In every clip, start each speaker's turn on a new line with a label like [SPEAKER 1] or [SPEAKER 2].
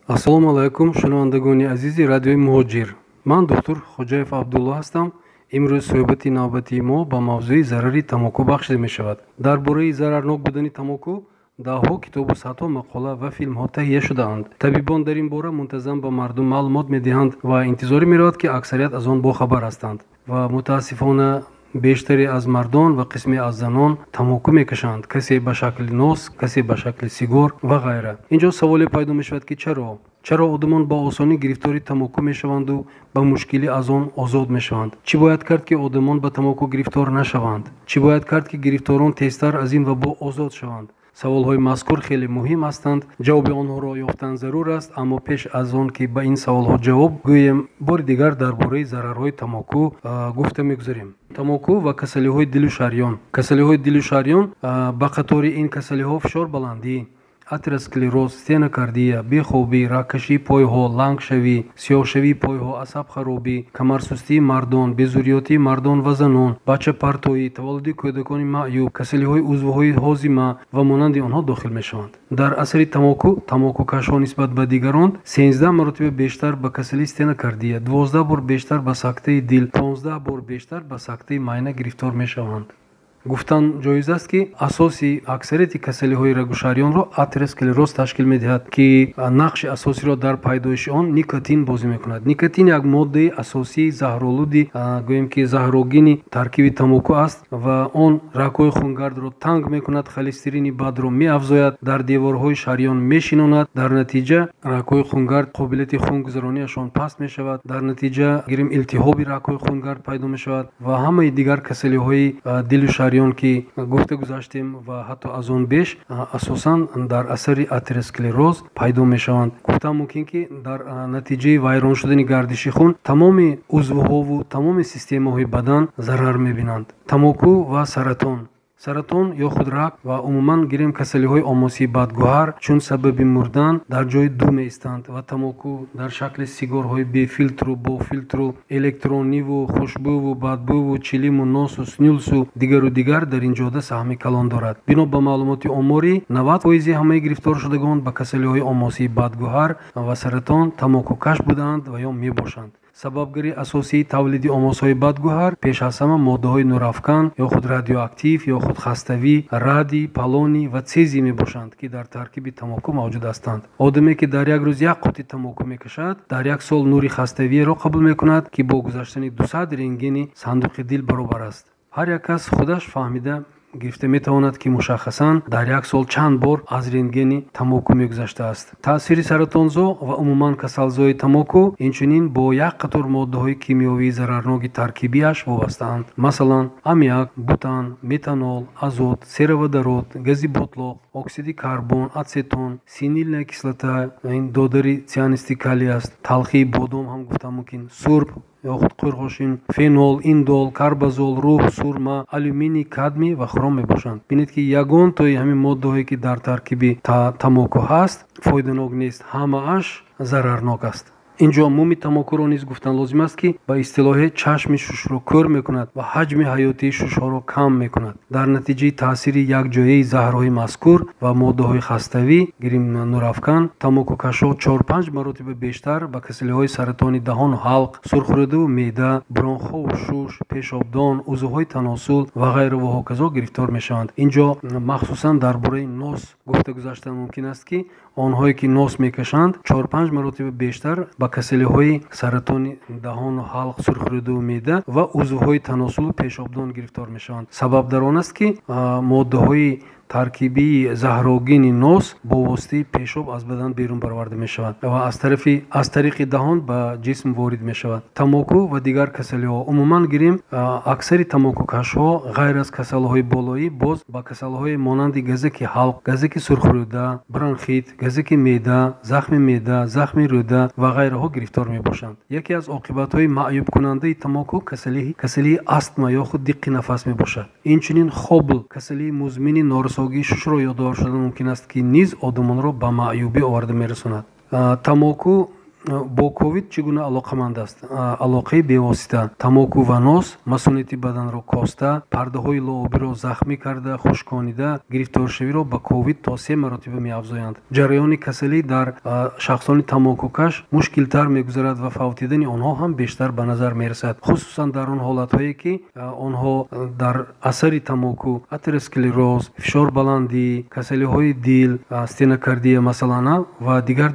[SPEAKER 1] ассалому алайкум шунавандагони азизи радиои муҳоҷир. Ман доктор Хоҷаев Абдулло ҳастам. имрӯз суҳбати навбатии мо ба мавзӯи зарари тамоку бахшида мешавад. дар бораи зарарнок будани тамоку даҳҳо китобу садҳо мақола ва филмҳо таҳия шудаанд. табибон дар ин бора мунтазам ба мардум маълумот медиҳанд ва интизорӣ меравад ки аксарият аз он бохабар ҳастанд. ва мутаассифона бештаре аз мардон ва қисме аз занон тамоку мекашанд, касе ба шакли нос, касе ба шакли сигор ва ғайра. инҷо саволе пайдо мешавад ки чаро одамон ба осонӣ гирифтори тамоку мешаванду ба мушкилӣ аз он озод мешаванд? Чӣ бояд кард ки одамон ба тамоку гирифтор нашаванд? Чӣ бояд кард ки гирифторон тезтар аз ин вабо озод шаванд? саволҳои мазкур хеле муҳим ҳастанд. ҷавоби онҳоро ёфтан зарур аст, аммо пеш аз он ки ба ин саволҳо ҷавоб гӯем, бори дигар дар бораи зарарҳои тамоку гуфта мегузарем. тамоку ва касалиҳои дилу шарён. Касалиҳои дилу шарён, ба қатори ин касалиҳо фишорбаландӣ, атеросклероз, стенокардия, бехобӣ, рагкашии пойҳо, лангшавӣ, сиёҳшавии пойҳо, асабхаробӣ, камарсустии мардон, безурётии мардон ва занон, бачапартоӣ, таваллуди кӯдакони маъюб, касалиҳои узвҳои ҳозима ва монанди онҳо дохил мешаванд. дар асари тамокукашҳо нисбат ба дигарон 13 маротиба бештар ба касалии стенокардия, 12 бор бештар ба сактаи дил, 15 бор бештар ба сактаи майна гирифтор мешаванд. гуфтан ҷоиз аст ки асоси аксарияти касалиҳои рагушарёнро атеросклероз ташкил медиҳад ки нақши асосиро дар пайдоиши он никотин бозӣ мекунад. никотин як моддаи асосии заҳролуди, гӯем ки заҳрогини таркиби тамоку аст ва он рагҳои хунгардро танг мекунад, холестерини бадро меафзояд, дар деворҳои шарён мешинонад. дар натиҷа рагҳои хунгард қобилияти хунгузаронияшон паст мешавад. дар натиҷа гирем илтиҳоби рагҳои хунгард пайдо мешавад ва ҳамаи дигар касалиҳои дилу шарён ки гуфта гузаштем ва ҳатто аз он беш асосан дар асари атеросклероз пайдо мешаванд. гуфтан мумкин ки дар натиҷаи вайрон шудани гардиши хун тамоми узвҳову тамоми системаҳои бадан зарар мебинанд. тамоку ва саратон ё худ рак ва умуман гирем касалиҳои омосии бадгӯҳар чун сабаби мурдан дар ҷои ду меистанд ва тамоку дар шакли сигорҳои бефилтру, бофилтру, электрониву, хушбӯву, бадбӯву, чилиму, носу, снюлсу дигару дигар дар ин ҷода саҳми калон дорад. бино ба маълумоти оморӣ 90% ҳамаи гирифторшудагон ба касалиҳои омосии бадгӯҳар ва саратон тамокукаш буданд ва ё мебошанд. сабабгари асосии тавлиди омосҳои бадгӯҳар пеш аз ҳама моддаҳои нурафкан ё худ радиоактив ё худ хаставӣ, радий, полоний ва цезий мебошанд ки дар таркиби тамоку мавҷуд ҳастанд. одаме ки дар як рӯз як қути тамоку мекашад, дар як сол нури хаставиеро қабул мекунад ки бо гузаштани 200 рентгени сандуқи дил баробар аст. ҳар як кас худаш фаҳмида гирифта метавонад ки мушаххасан дар як сол чанд бор аз рентгени тамоку мегузаштааст. таъсири саратонзо ва умуман касалзои тамоку инчунин бо як қатор моддаҳои кимиёвии зарарноки таркибиаш вобастаанд. масалан аммиак, бутан, метанол, азот, сероводород, гази ботлоқ, оксиди карбон, ацетон, синилная кислота, ин додари цианисти калий аст, талхии бодом ҳам гуфта мумкин, сурб ё худ қӯрғошин, фенол, индол, карбазол, рӯҳ, сурма, алюминий, кадмий ва хром мебошанд. бинед ки ягон тои ҳамин моддаҳое ки дар таркиби тамоку ҳаст фоиданок нест, ҳамааш зарарнок аст. инҷо муми тамокуро низ гуфтан лозим аст ки ба истилоҳе чашми шушро кӯр мекунад ва ҳаҷми ҳаётии шушҳоро кам мекунад. дар натиҷаи таъсири якҷояи заҳрҳои мазкур ва моддаҳои хаставӣ гирем нурафкан тамокукашҳо 4-5 маротиба бештар ба касалиҳои саратони даҳону ҳалқ, сурхӯрадаву меъда, бронхову шуш, пешобдон, узвҳои таносул ва ғайра ва ҳоказо гирифтор мешаванд. инҷо махсусан дар бораи нос гуфта гузаштан мумкин аст ки онҳое ки нос мекашанд 4-5 маротиба бештар ба касалиҳои саратони даҳону ҳалқ, сурхӯрадаву меъда ва узвҳои таносулу пешобдон гирифтор мешаванд. сабаб дар он аст ки моддаҳои таркибии заҳрогини нос бо воситаи пешоб аз бадан берун бароварда мешавад ва аз тариқи даҳон ба ҷисм ворид мешавад. тамоку ва дигар касалиҳо умуман гирем аксари тамокукашҳо ғайр аз касалҳои болоӣ боз ба касалҳои монанди газаки ҳалқ, газаки сурхӯрада, бронхит, газаки меъда, захми рӯда ва ғайраҳо гирифтор мебошанд. яке аз оқибатҳои маъюбкунандаи тамоку касалии астма ё худ диққи нафас мебошад. инчунин хобл, касалии музмини норасогии шушро ёдовар шудан мумкин аст ки низ одамонро ба маъюбӣ оварда мерасонад. тамоку бо ковид чӣ гуна алоқаманд аст? Алоқаи бевосита тамоку ва нос масунияти баданро коста, пардаҳои лообиро захмӣ карда, хушконида, гирифторшавиро ба ковид то 3 маротиба меафзоянд. ҷараёни касалӣ дар шахсони тамокукаш мушкилтар мегузарад ва фавтидани онҳо ҳам бештар ба назар мерасад, хусусан дар он ҳолатҳое ки онҳо дар асари тамоку атеросклероз, фишорбаландӣ, касалиҳои дил, стенокардия масалан ва дигар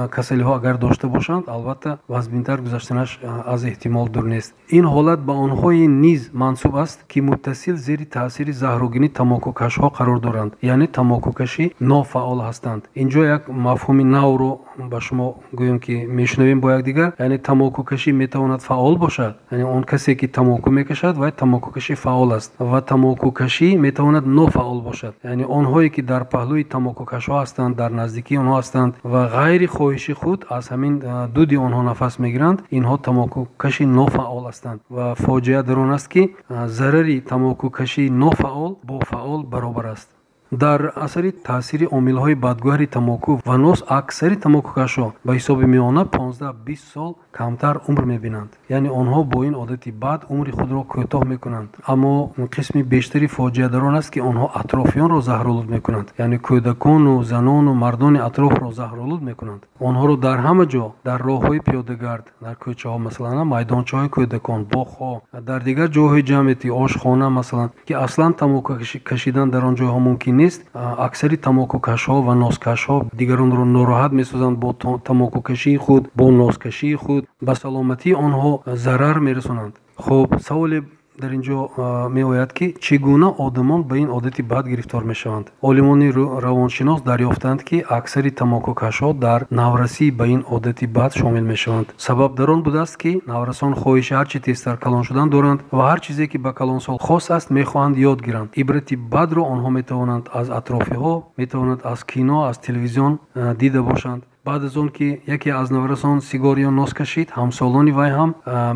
[SPEAKER 1] касалиҳо агар дошта бошанд, албатта вазбинтар гузаштанаш аз эҳтимол дур нест. ин ҳолат ба онҳое низ мансуб аст ки муттасил зери таъсири заҳрогини тамокукашҳо қарор доранд, яъне тамокукашӣ нофаъол ҳастанд. инҷо як мафҳуми навро ба шумо гӯем ки мешунавем бо якдигар, яъне тамокукашӣ метавонад фаъол бошад, яъне он касе ки тамоку мекашад вай тамокукашӣ фаъол аст, ва тамокукашӣ метавонад нофаъол бошад, яъне онҳое ки дар паҳлӯи тамокукашҳо ҳастанд, дар наздикии онҳо ҳастанд ва ғайри хоҳиши худ аз ҳамин дуди онҳо нафас мегиранд, инҳо тамокукаши нофаъол ҳастанд. ва фоҷиа дар он аст ки зарари тамокукаши нофаъол бо фаъол баробар аст. дар асари таъсири омилҳои бадгӯҳари тамоку ва нос аксари тамокукашҳо ба ҳисоби миёна 15-20 сол камтар умр мебинанд, яъне онҳо бо ин одати бад умри худро кӯтоҳ мекунанд. аммо қисми бештари фоҷиа дар он аст ки онҳо атрофиёнро заҳролуд мекунанд, яъне кӯдакону занону мардони атрофро заҳролуд мекунанд. онҳоро дар ҳама ҷо, дар роҳҳои пиёдагард, дар кӯчаҳо масалан майдончаҳои кӯдакон, боғҳо, дар дигар ҷойҳои ҷамъияти ошхона масалан ки аслан тамоку кашидан дар он ҷойҳо мумкин нест, аксари тамокукашҳо ва носкашҳо дигаронро нороҳат месозанд бо тамокукашии худ, бо носкашии худ, ба саломатии онҳо зарар мерасонанд. хуб, саволе дар ин ҷо меояд ки чӣ гуна одамон ба ин одати бад гирифтор мешаванд. олимони равоншинос дарёфтанд ки аксари тамокукашҳо дар наврасӣ ба ин одати бад шомил мешаванд. сабаб дар он будааст ки наврасон хоҳиши ҳарчи тезтар калон шудан доранд ва ҳар чизе ки ба калонсол хос аст мехоҳанд ёд гиранд. ибрати бадро онҳо метавонанд аз атрофиҳо, метавонанд аз кино, аз телевизион дида бошанд. баъд аз он ки яке аз наврасон сигор ё нос кашид, ҳамсолони вай ҳам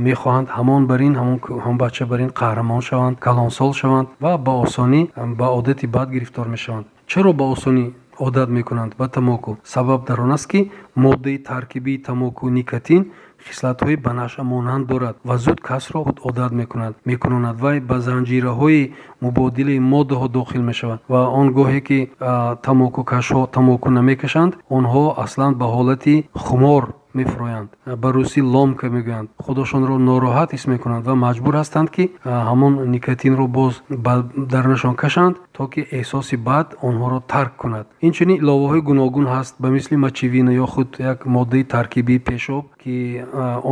[SPEAKER 1] мехоҳанд ҳамон бар ин ҳамон бача бар ин қаҳрамон шаванд, калонсол шаванд ва ба осонӣ ба одати бад гирифтор мешаванд. чаро ба осонӣ одат мекунанд ба тамоку? сабаб дар он аст ки моддаи таркибии тамоку никотин хислатҳои банаша монанд дорад ва зуд касро одат мекунонад. вай ба занҷираҳои мубодилаи моддаҳо дохил мешавад ва он гоҳе ки тамокукашҳо тамоку намекашанд, онҳо аслан ба ҳолати хумор мефуроянд, ба русӣ ломка мегӯянд, худошонро нороҳат ҳис мекунанд ва маҷбур ҳастанд ки ҳамон никотинро боз ба дарунашон кашанд то ки эҳсоси бад онҳоро тарк кунад. инчунин иловаҳои гуногун ҳаст ба мисли мачивина ё худ як моддаи таркибии пешоб ки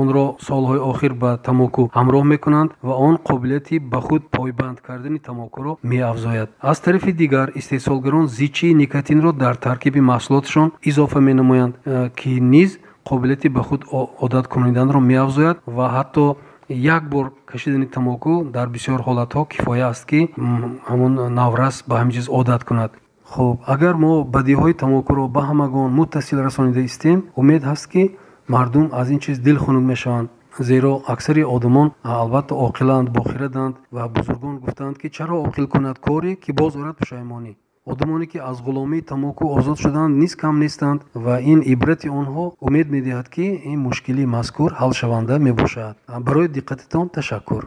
[SPEAKER 1] онро солҳои охир ба тамоку ҳамроҳ мекунанд ва он қобилияти ба худ пойбанд кардани тамокуро меафзояд. аз тарафи дигар истеҳсолгарон зичии никотинро дар таркиби маҳсулоташон изофа менамоянд ки низ қобилияти ба худ одат куниданро меафзояд ва ҳатто як бор кашидани тамоку дар бисёр ҳолатҳо кифоя аст ки ҳамон наврас ба ҳамин чиз одат кунад. хуб, агар мо бадиҳои тамокуро ба ҳамагон муттасил расонида истем, умед ҳаст ки мардум аз ин чиз дилхунук мешаванд, зеро аксари одамон албатта оқиланд, бохираданд ва бузургон гуфтанд ки чаро оқил кунад коре ки боз орад пушаймонӣ. одамоне ки аз ғуломии тамоку озод шуданд низ кам нестанд ва ин ибрати онҳо умед медиҳад ки ин мушкили мазкур ҳал шаванда мебошад. барои диққатитон ташаккур.